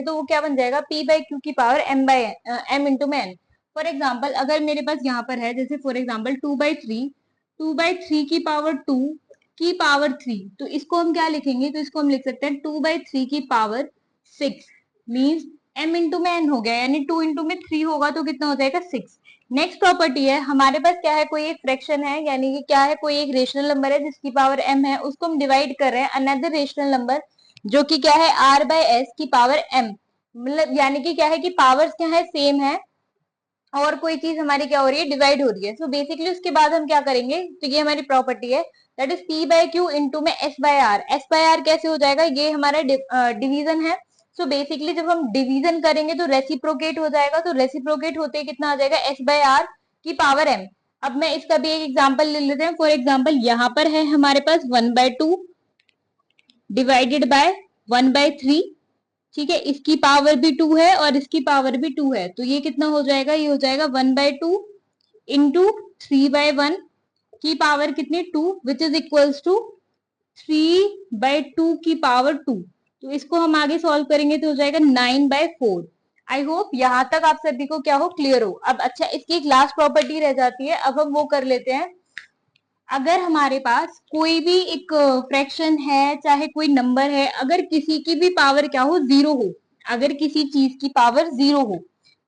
तो वो क्या बन जाएगा, p बाई क्यू की पावर m इंटू में n। फॉर एग्जाम्पल अगर मेरे पास यहाँ पर है जैसे फॉर एग्जाम्पल 2/3 की पावर 2 की पावर 3, तो इसको हम क्या लिखेंगे, तो इसको हम लिख सकते हैं 2/3 की पावर 6 मीन्स m इंटू में n हो गया, यानी 2 इंटू में 3 होगा तो कितना हो जाएगा 6। नेक्स्ट प्रॉपर्टी है हमारे पास क्या है, कोई एक फ्रैक्शन है, यानी कि क्या है, कोई एक रेशनल नंबर है जिसकी पावर m है, उसको हम डिवाइड कर रहे हैं अनदर रेशनल नंबर जो कि क्या है r बाय s की पावर m, मतलब यानी कि क्या है कि पावर्स क्या है सेम है और कोई चीज हमारी क्या हो रही है डिवाइड हो रही है। सो बेसिकली उसके बाद हम क्या करेंगे, तो ये हमारी प्रॉपर्टी है that is p by q into में s बाय r कैसे हो जाएगा, ये हमारा डिवीजन है। सो बेसिकली जब हम डिवीजन करेंगे तो रेसिप्रोकेट हो जाएगा, तो रेसिप्रोकेट होते कितना आ जाएगा s बाय r की पावर m। अब मैं इसका भी एक एग्जांपल ले लेते हैं, फॉर एग्जांपल यहाँ पर है हमारे पास 1/2 डिवाइडेड बाय 1/3, ठीक है, इसकी पावर भी 2 है और इसकी पावर भी 2 है, तो ये कितना हो जाएगा, ये हो जाएगा 1/2 इंटू 3/1 की पावर कितनी 2 विच इज इक्वल्स टू 3/2 की पावर 2। तो इसको हम आगे सॉल्व करेंगे तो हो जाएगा 9/4। आई होप यहाँ तक आप सभी को क्या हो क्लियर हो। अब अच्छा इसकी एक लास्ट प्रॉपर्टी रह जाती है, अब हम वो कर लेते हैं। अगर हमारे पास कोई भी एक फ्रैक्शन है चाहे कोई नंबर है, अगर किसी की भी पावर क्या हो जीरो हो, अगर किसी चीज की पावर जीरो हो,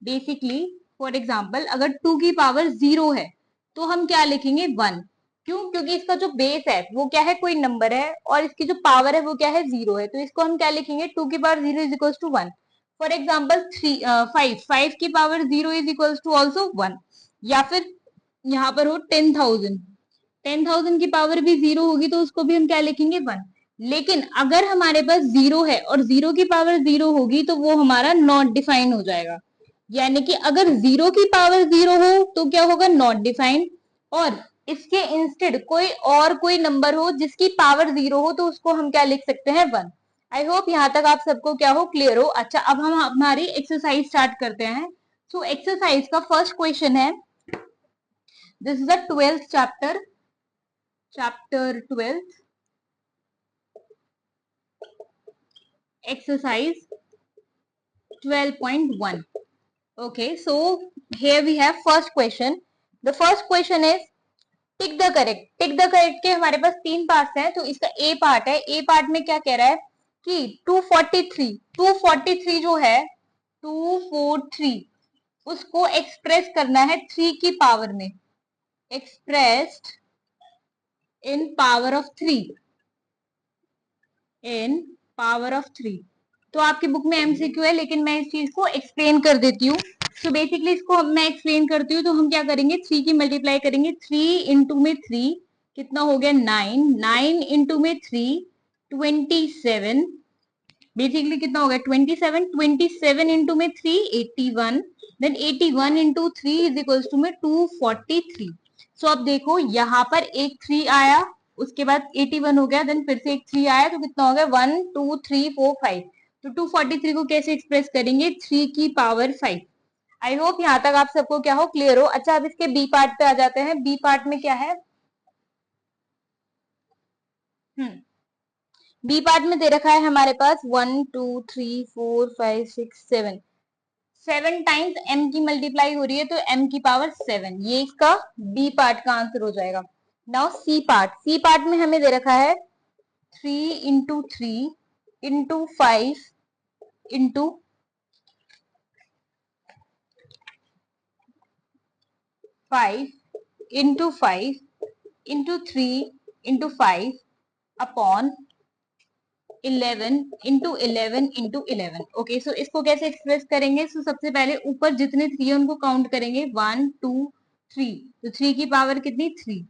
बेसिकली फॉर एग्जाम्पल अगर 2 की पावर 0 है तो हम क्या लिखेंगे 1। क्यों, क्योंकि इसका जो बेस है वो क्या है कोई नंबर है और इसकी जो पावर है वो क्या है 0 है, तो इसको हम क्या लिखेंगे 2 की power 0 is equal to 1। For example 5 की power 0 is equal to also 1। या फिर यहाँ पर हो 10,000 की पावर भी 0 होगी तो उसको भी हम क्या लिखेंगे 1। लेकिन अगर हमारे पास 0 है और 0 की पावर 0 होगी तो वो हमारा नॉट डिफाइन हो जाएगा, यानी कि अगर 0 की पावर 0 हो तो क्या होगा नॉट डिफाइंड, और इसके इंस्टेड कोई और कोई नंबर हो जिसकी पावर 0 हो तो उसको हम क्या लिख सकते हैं 1। आई होप यहाँ तक आप सबको क्या हो क्लियर हो। अच्छा अब हम हमारी एक्सरसाइज स्टार्ट करते हैं। सो एक्सरसाइज का फर्स्ट क्वेश्चन है, this is the 12th chapter, chapter 12th, exercise 12.1. Okay, so here we have first question. The first question is tick the correct. Tick the correct के हमारे पास 3 parts हैं, तो इसका ए part है। ए part में क्या कह रहा है कि 243 जो है 243 उसको एक्सप्रेस करना है 3 की पावर में, expressed in power of 3, in power of 3। तो आपकी बुक में एमसीक्यू है लेकिन मैं इस चीज को एक्सप्लेन कर देती हूँ। सो बेसिकली इसको मैं एक्सप्लेन करती हूँ, तो हम क्या करेंगे 3 की मल्टीप्लाई करेंगे, 3 इंटू में 3 कितना हो गया 9, 9 इंटू में 3 27, बेसिकली कितना हो गया 27, 27 इंटू में 3 81, then 81 into 3 is equals to में 243। सो अब देखो यहाँ पर एक 3 आया, उसके बाद 81 हो गया, देन फिर से एक 3 आया, तो कितना हो गया 1 2 3 4 5। तो 243 को कैसे एक्सप्रेस करेंगे 3 की पावर 5। आई होप यहाँ तक आप सबको क्या हो क्लियर हो। अच्छा अब इसके बी पार्ट पे आ जाते हैं। बी पार्ट में क्या है, बी पार्ट में दे रखा है हमारे पास 1 2 3 4 5 6 7, 7 टाइम्स m की मल्टीप्लाई हो रही है तो m की पावर 7, ये इसका बी पार्ट का आंसर हो जाएगा। Now C part, C part में हमें दे रखा है 3 into 3 into 5 into 5 into 5 into 3 into 5 upon 11 into 11 into 11। Okay, so इसको कैसे एक्सप्रेस करेंगे, सो सबसे पहले ऊपर जितने 3 है उनको काउंट करेंगे 1 2 3, तो 3 की पावर कितनी 3।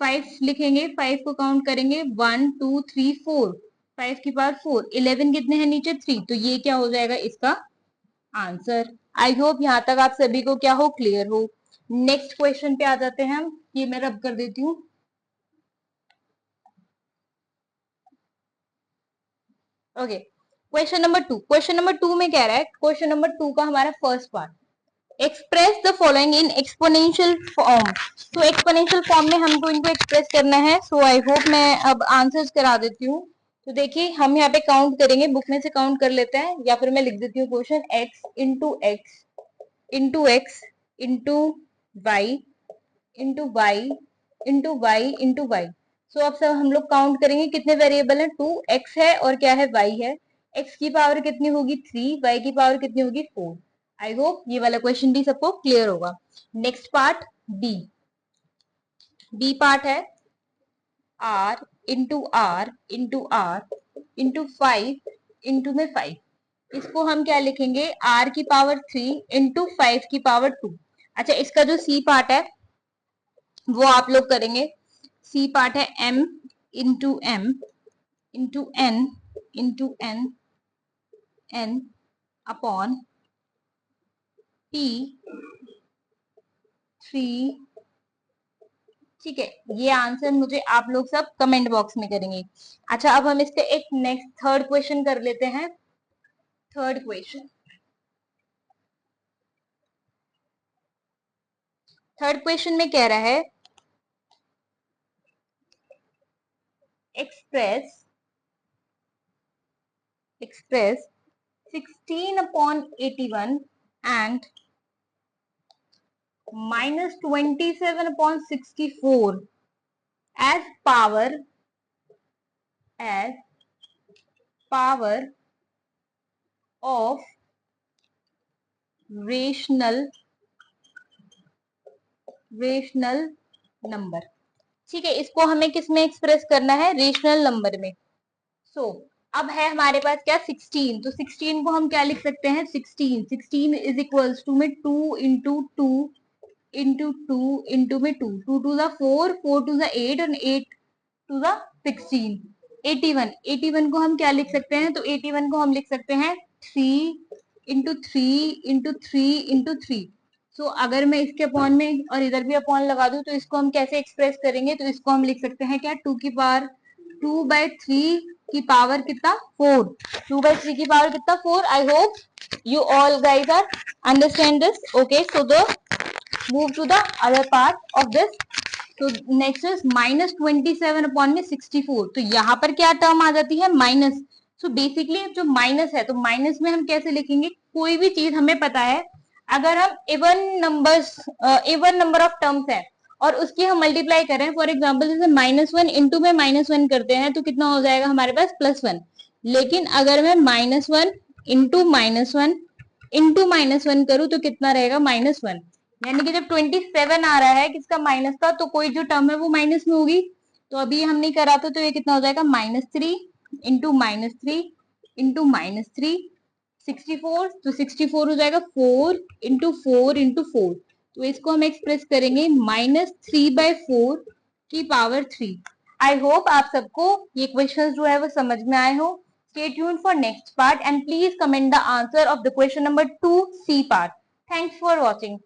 5 लिखेंगे, 5 को काउंट करेंगे 1 2 3 4, 5 की पावर 4, 11 कितने हैं नीचे 3, तो ये क्या हो जाएगा इसका आंसर। आई होप यहाँ तक आप सभी को क्या हो क्लियर हो। नेक्स्ट क्वेश्चन पे आ जाते हैं हम, ये मैं रब कर देती हूँ। Okay, question number 2, question number 2 में कह रहा है, क्वेश्चन नंबर 2 का हमारा first part, express the following in exponential form. तो एक्सपोनेंशियल फॉर्म में हमको इनको एक्सप्रेस करना है। सो आई होप मैं अब आंसर्स करा देती हूँ। तो देखिए हम यहाँ पे काउंट करेंगे, बुक में से काउंट कर लेते हैं या फिर मैं लिख देती हूँ question, x into x into x into y into y into y into y. So अब सब हम लोग काउंट करेंगे कितने वेरिएबल है, 2x है और क्या है, y है। x की पावर कितनी होगी 3, y की पावर कितनी होगी 4। आई होप ये वाला क्वेश्चन भी सबको क्लियर होगा। Next part B. B part है r into R into R into 5 into में 5। इसको हम क्या लिखेंगे, r की पावर 3 इंटू 5 की पावर 2। अच्छा इसका जो c पार्ट है वो आप लोग करेंगे। सी पार्ट है m into M into N into N N upon p 3। ठीक है, ये आंसर मुझे आप लोग सब कमेंट बॉक्स में करेंगे। अच्छा अब हम इससे एक नेक्स्ट थर्ड क्वेश्चन कर लेते हैं। थर्ड क्वेश्चन, थर्ड क्वेश्चन में कह रहा है express 16/81 and -27/64 as power of rational number. ठीक है, इसको हमें किस में एक्सप्रेस करना है, रेशनल नंबर में। अब है हमारे पास क्या 16, तो 16 को हम क्या लिख सकते हैं, 16 इज इक्वल्स टू में 2 इंटू 2 इंटू 2 इंटू में 2 2 टू द 4 4 टू द 8 और 8 टू द 16। 81 को हम क्या लिख सकते हैं, तो 81 को हम लिख सकते हैं 3 इंटू 3 इंटू 3 इंटू 3। सो अगर मैं इसके अपॉन में और इधर भी अपॉन लगा दूं तो इसको हम कैसे एक्सप्रेस करेंगे, तो इसको हम लिख सकते हैं क्या, 2 की पावर 2/3 की पावर कितना 4। 2/3 की पावर कितना 4। I hope you all guys are understand this. Okay, so the move to the other part of this. तो नेक्स्ट इज -27 में 64। तो यहाँ पर क्या टर्म आ जाती है, माइनस। सो बेसिकली जो माइनस है, तो माइनस में हम कैसे लिखेंगे, कोई भी चीज हमें पता है, अगर हम इवन नंबर ऑफ टर्म्स है और उसकी हम मल्टीप्लाई करें, फॉर एग्जाम्पल जैसे -1 इंटू में -1 करते हैं तो कितना हो जाएगा हमारे पास +1। लेकिन अगर मैं -1 इंटू -1 करूँ तो कितना रहेगा -1। यानी कि जब 27 आ रहा है किसका, माइनस का, तो कोई जो टर्म है वो माइनस में होगी। तो अभी हम नहीं करा तो ये कितना हो जाएगा, -3 इंटू -3 इंटू -3 64। तो 64 हो जाएगा 4 इंटू 4 इंटू 4। तो इसको हम एक्सप्रेस करेंगे -3/4 की पावर 3। आई होप आप सबको ये क्वेश्चन जो है वो समझ में आए हो। Stay tuned for next part and please comment the answer of the question number 2C part. Thanks for watching.